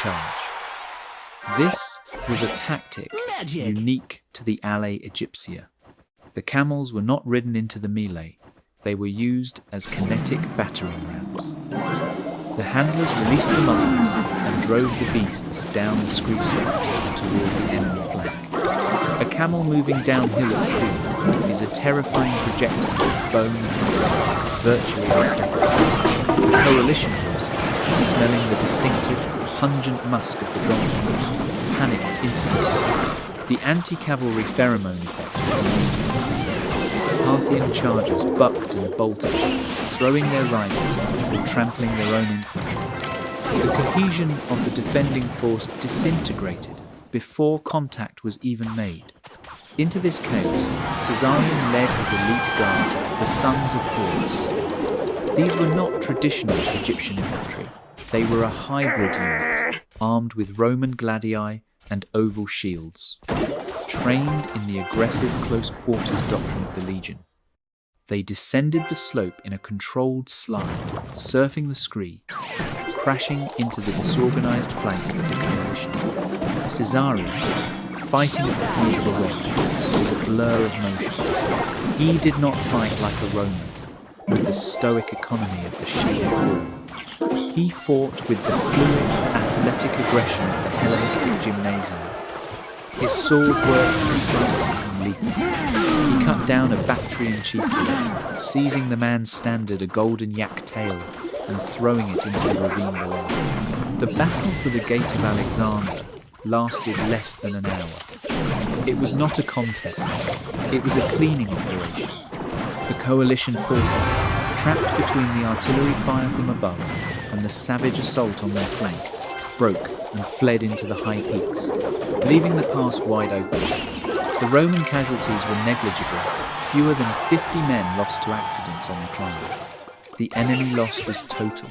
charge. This was a tactic unique to the Ale Egyptia. The camels were not ridden into the melee, they were used as kinetic battering rams. The handlers released the muzzles and drove the beasts down the scree slopes toward the enemy flank. A camel moving downhill at speed is a terrifying projectile of bone and muscle, virtually unstoppable. The coalition forces, smelling the distinctive, pungent musk of the dromedars, panicked instantly. The anti-cavalry pheromone effect was immediate. Parthian chargers bucked and bolted, throwing their riders or trampling their own infantry. The cohesion of the defending force disintegrated before contact was even made. Into this chaos, Caesarion led his elite guard, the Sons of Horus. These were not traditional Egyptian infantry. They were a hybrid unit, armed with Roman gladii and oval shields, trained in the aggressive close quarters doctrine of the Legion. They descended the slope in a controlled slide, surfing the scree, crashing into the disorganized flank of the coalition. Caesarion, fighting at the point of a wedge, was a blur of motion. He did not fight like a Roman, with the stoic economy of the shield wall. He fought with the fluid, athletic aggression of the Hellenistic gymnasium. His sword worked precise and lethal. He cut down a Bactrian chieftain, seizing the man's standard, a golden yak tail, and throwing it into the ravine below. The battle for the Gate of Alexander lasted less than an hour. It was not a contest, it was a cleaning operation. The coalition forces, trapped between the artillery fire from above and the savage assault on their flank, broke and fled into the high peaks, leaving the pass wide open. The Roman casualties were negligible, fewer than 50 men lost to accidents on the climb. The enemy loss was total.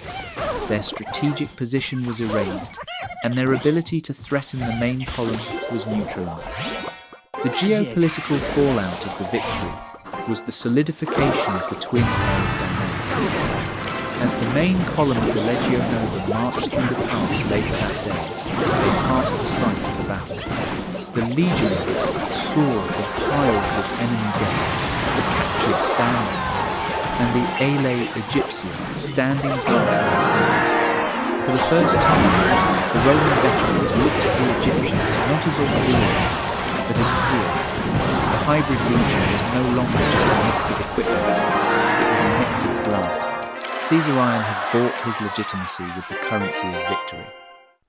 Their strategic position was erased, and their ability to threaten the main column was neutralised. The geopolitical fallout of the victory was the solidification of the twin heirs dynamic. As the main column of the Legio Nova marched through the pass later that day, they passed the site of the battle. The legionaries saw the piles of enemy dead, the captured standards, and the Ale Egyptia standing guard at the heights. For the first time, the Roman veterans looked at the Egyptians not as auxiliaries, but as peers. The hybrid legion was no longer just a mix of equipment, it was a mix of blood. Caesarion had bought his legitimacy with the currency of victory.